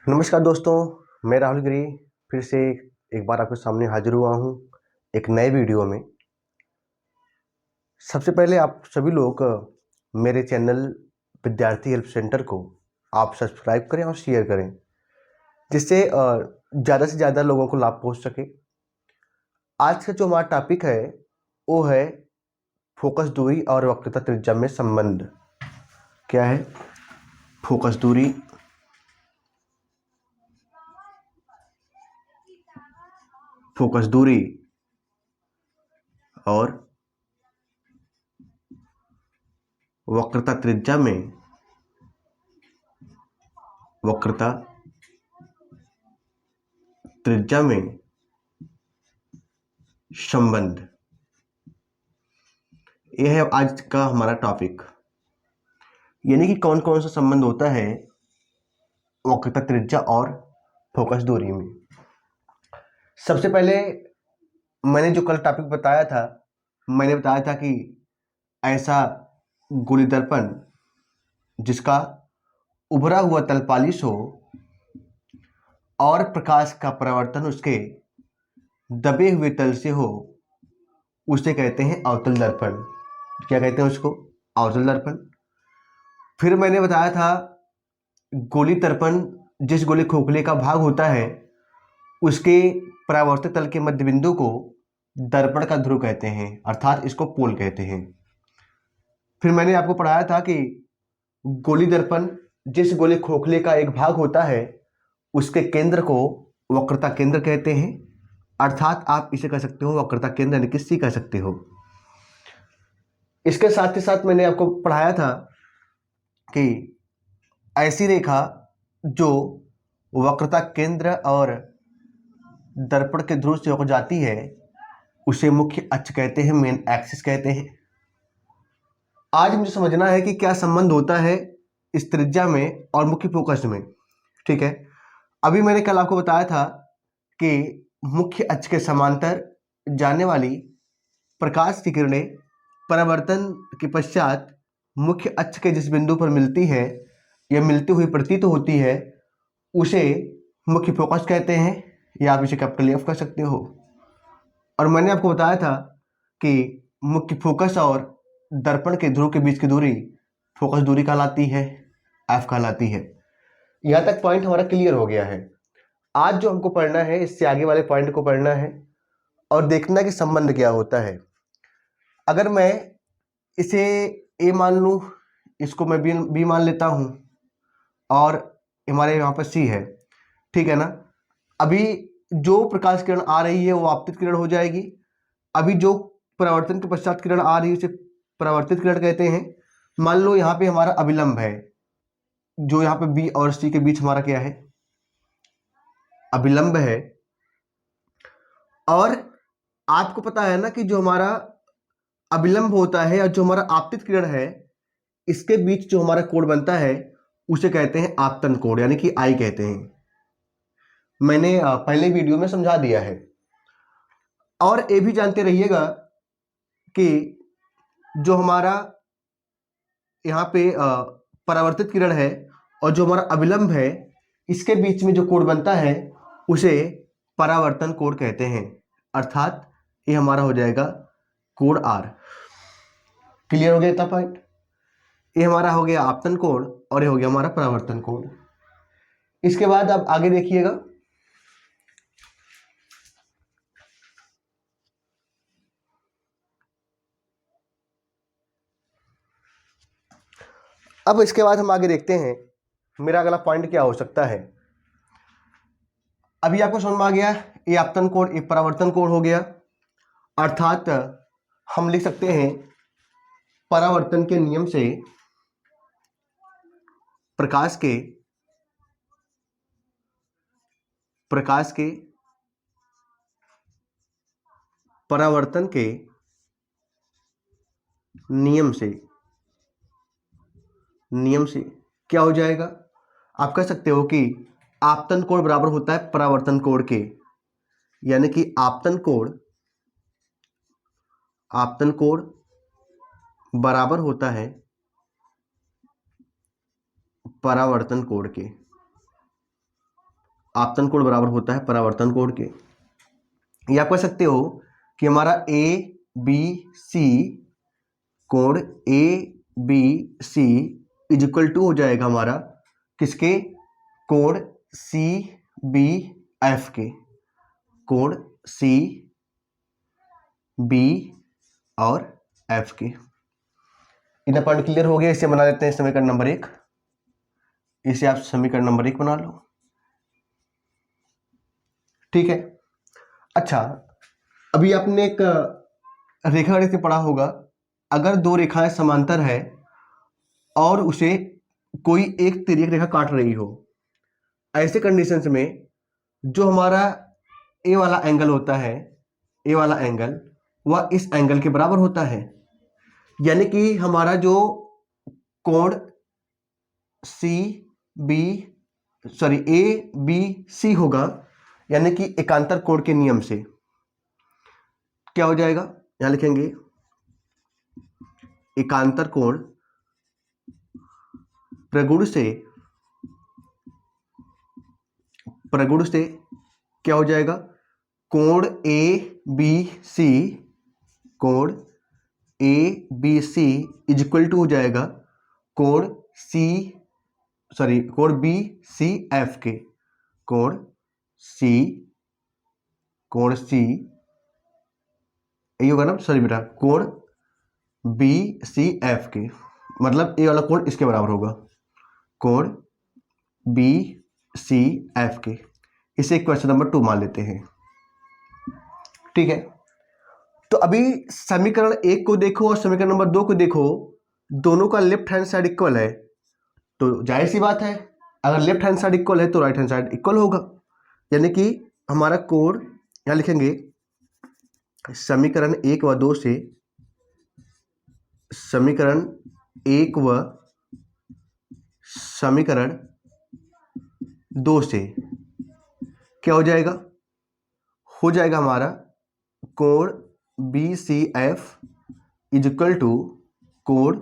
नमस्कार दोस्तों, मैं राहुल गिरी फिर से एक बार आपके सामने हाजिर हुआ हूँ एक नए वीडियो में। सबसे पहले आप सभी लोग मेरे चैनल विद्यार्थी हेल्प सेंटर को आप सब्सक्राइब करें और शेयर करें, जिससे ज़्यादा से ज़्यादा लोगों को लाभ पहुँच सके। आज का जो हमारा टॉपिक है वो है फोकस दूरी और वक्रता त्रिज्या में संबंध। क्या है फोकस दूरी और वक्रता त्रिज्या में संबंध, यह है आज का हमारा टॉपिक। यानी कि कौन कौन सा संबंध होता है वक्रता त्रिज्या और फोकस दूरी में। सबसे पहले मैंने जो कल टॉपिक बताया था, मैंने बताया था कि ऐसा गोली दर्पण जिसका उभरा हुआ तल पालिश हो और प्रकाश का परावर्तन उसके दबे हुए तल से हो, उसे कहते हैं अवतल दर्पण। क्या कहते हैं उसको? अवतल दर्पण। फिर मैंने बताया था गोली दर्पण जिस गोली खोखले का भाग होता है उसके परावर्तित तल के मध्य बिंदु को दर्पण का ध्रुव कहते हैं, अर्थात इसको पोल कहते हैं। फिर मैंने आपको पढ़ाया था कि गोली दर्पण जिस गोली खोखले का एक भाग होता है उसके केंद्र को वक्रता केंद्र कहते हैं, अर्थात आप इसे कह सकते हो वक्रता केंद्र यानी कि सी कह सकते हो। इसके साथ ही साथ मैंने आपको पढ़ाया था कि ऐसी रेखा जो वक्रता केंद्र और दर्पण के ध्रुव से होकर जाती है उसे मुख्य अक्ष कहते हैं, मेन एक्सिस कहते हैं। आज मुझे समझना है कि क्या संबंध होता है इस त्रिज्या में और मुख्य फोकस में। ठीक है, अभी मैंने कल आपको बताया था कि मुख्य अक्ष के समांतर जाने वाली प्रकाश की किरणें परावर्तन के पश्चात मुख्य अक्ष के जिस बिंदु पर मिलती है या मिलती हुई प्रतीत होती है उसे मुख्य फोकस कहते हैं, या आप इसे कैपिटल एफ कह सकते हो। और मैंने आपको बताया था कि मुख्य फोकस और दर्पण के ध्रुव के बीच की दूरी फोकस दूरी कहलाती है, एफ कहलाती है। यहाँ तक पॉइंट हमारा क्लियर हो गया है। आज जो हमको पढ़ना है इससे आगे वाले पॉइंट को पढ़ना है और देखना कि संबंध क्या होता है। अगर मैं इसे ए मान लूँ, इसको मैं बी मान लेता हूँ और हमारे यहाँ पर सी है, ठीक है ना। अभी जो प्रकाश किरण आ रही है वो आपतित किरण हो जाएगी। अभी जो परावर्तन के पश्चात किरण आ रही है उसे परावर्तित किरण कहते हैं। मान लो यहाँ पे हमारा अभिलंब है, जो यहाँ पे बी और सी के बीच हमारा क्या है, अभिलंब है। और आपको पता है ना कि जो हमारा अभिलंब होता है और जो हमारा आपतित किरण है इसके बीच जो हमारा कोण बनता है उसे कहते हैं आपतन कोण, यानी कि आई कहते हैं। मैंने पहले वीडियो में समझा दिया है। और ये भी जानते रहिएगा कि जो हमारा यहाँ पे परावर्तित किरण है और जो हमारा अभिलंब है इसके बीच में जो कोण बनता है उसे परावर्तन कोण कहते हैं, अर्थात ये हमारा हो जाएगा कोण आर। क्लियर हो गया इतना पॉइंट? ये हमारा हो गया आपतन कोण और ये हो गया हमारा परावर्तन कोण। इसके बाद आप आगे देखिएगा, अब इसके बाद हम आगे देखते हैं मेरा अगला पॉइंट क्या हो सकता है। अभी आपको समझ में आ गया, ये आपतन कोण ये परावर्तन कोण हो गया, अर्थात हम लिख सकते हैं परावर्तन के नियम से प्रकाश के परावर्तन के नियम से क्या हो जाएगा, आप कह सकते हो कि आपतन कोण बराबर होता है परावर्तन कोण के, यानी कि आपतन कोण बराबर होता है परावर्तन कोण के। आपतन कोण बराबर होता है परावर्तन कोण के। या आप कह सकते हो कि हमारा ए बी सी कोण A B C is equal to हो जाएगा हमारा किसके, कोण सी बी एफ के, कोण सी बी और एफ के। इतना पॉइंट क्लियर हो गया। इसे बना लेते हैं समीकरण नंबर 1। इसे आप समीकरण नंबर 1 बना लो, ठीक है। अच्छा, अभी आपने एक रेखा गणित में पढ़ा होगा, अगर दो रेखाएं समांतर है और उसे कोई एक तिर्यक रेखा काट रही हो, ऐसे कंडीशंस में जो हमारा ए वाला एंगल होता है, ए वाला एंगल वह इस एंगल के बराबर होता है। यानी कि हमारा जो कोण C B sorry A B C होगा, यानी कि एकांतर कोण के नियम से क्या हो जाएगा, यहां लिखेंगे एकांतर कोण प्रगुण से क्या हो जाएगा, कोण ए बी सी, कोण A B C is equal to हो जाएगा कोण बी सी एफ के, कोण सी यही होगा ना, सॉरी बेटा, कोण बी सी एफ के, मतलब ए वाला कोण इसके बराबर होगा, कोण बी सी एफ के। इसे क्वेश्चन नंबर 2 मान लेते हैं, ठीक है। तो अभी समीकरण 1 को देखो और समीकरण नंबर 2 को देखो, दोनों का लेफ्ट हैंड साइड इक्वल है, तो जाहिर सी बात है अगर लेफ्ट हैंड साइड इक्वल है तो राइट हैंड साइड इक्वल होगा। यानी कि हमारा कोण यहां लिखेंगे समीकरण 1 व 2 से, समीकरण 1 व समीकरण 2 से क्या हो जाएगा, हो जाएगा हमारा कोण B C F is equal to कोण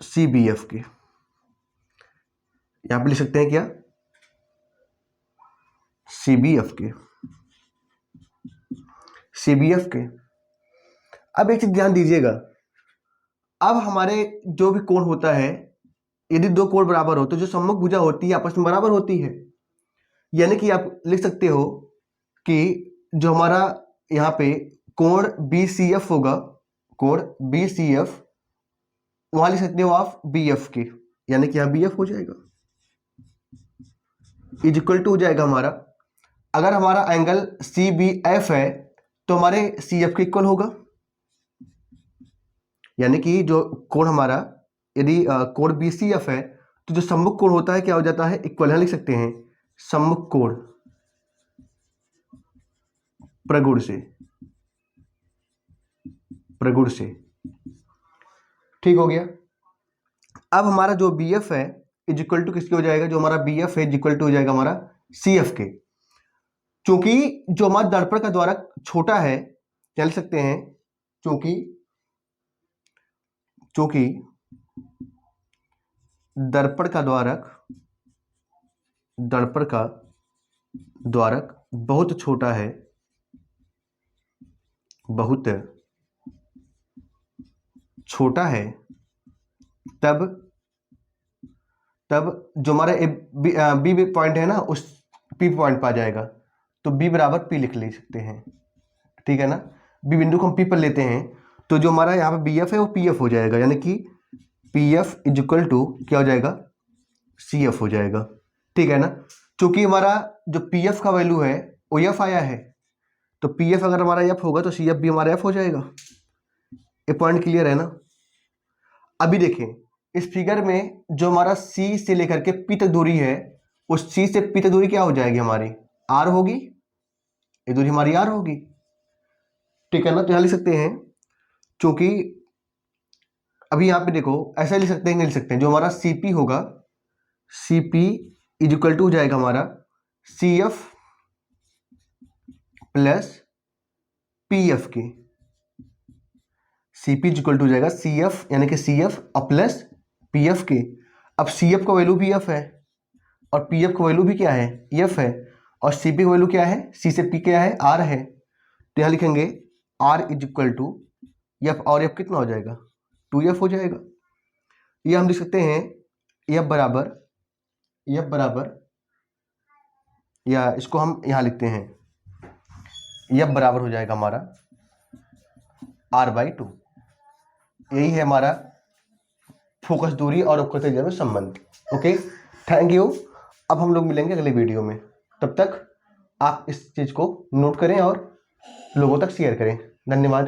सी बी एफ के। यहां पे लिख सकते हैं क्या, सी बी एफ के, सी बी एफ के। अब एक चीज ध्यान दीजिएगा, अब हमारे जो भी कोण होता है, यदि दो कोण बराबर हो तो जो सम्मुख भुजा होती है आपस में बराबर होती है। यानी कि आप लिख सकते हो कि जो हमारा यहाँ पे कोण बी सी एफ होगा, कोण बी सी एफ, वहां लिख सकते हो आप बी एफ के, यानी कि यहां बी एफ हो जाएगा इज इक्वल टू हो जाएगा हमारा, अगर हमारा एंगल सी बी एफ है तो हमारे सी एफ के इक्वल होगा। यानी कि जो कोण हमारा, यदि कोण बी सी एफ है तो जो सम्मुख कोण होता है क्या हो जाता है, इक्वल। यहां लिख सकते हैं सम्मुख कोण प्रगुण से, ठीक हो गया। अब हमारा जो बी एफ है इज इक्वल टू किसके हो जाएगा, जो हमारा बी एफ है इज इक्वल टू हो जाएगा हमारा सी एफ के। क्योंकि जो हमारा दर्पण का द्वारक छोटा है, क्या लिख सकते हैं, क्योंकि दर्पण का द्वारक बहुत छोटा है, बहुत छोटा है, तब जो हमारा बी पॉइंट है ना, उस पी पॉइंट पर आ जाएगा, तो बी बराबर पी लिख ले सकते हैं, ठीक है ना। बी बिंदु को हम पी पर लेते हैं तो जो हमारा यहाँ पे बी एफ है वो पी एफ हो जाएगा, यानी कि P F is equal to क्या हो जाएगा, सी एफ हो जाएगा, ठीक है ना। क्योंकि हमारा जो पी एफ का वैल्यू है वो एफ आया है, तो पी एफ अगर हमारा एफ होगा तो सी एफ भी हमारा एफ हो जाएगा। ये पॉइंट क्लियर है ना। अभी देखें इस फिगर में जो हमारा सी से लेकर के पी तक दूरी है, उस सी से पी तक दूरी क्या हो जाएगी, हमारी आर होगी, ये दूरी हमारी आर होगी, ठीक है ना। तो यहां लिख सकते हैं, क्योंकि अभी यहां पे देखो ऐसा लिख सकते हैं, नहीं लिख सकते हैं, जो हमारा सीपी होगा, सीपी इज इक्वल टू हो जाएगा हमारा C F plus P F के, सीपी इज इक्वल टू हो जाएगा सी एफ, यानी कि C F plus P F के। अब सी एफ का वैल्यू भी एफ है और पी एफ का वैल्यू भी क्या है, एफ है, और सी पी का वैल्यू क्या है, सी से पी क्या है, आर है। तो यहाँ लिखेंगे R is equal to F, और एफ कितना हो जाएगा, 2f हो जाएगा। ये हम लिख सकते हैं एफ बराबर, या इसको हम यहाँ लिखते हैं एफ बराबर हो जाएगा हमारा r/2। यही है हमारा फोकस दूरी और वक्रता त्रिज्या में संबंध। Okay, thank you. अब हम लोग मिलेंगे अगले वीडियो में, तब तक आप इस चीज़ को नोट करें और लोगों तक शेयर करें। धन्यवाद।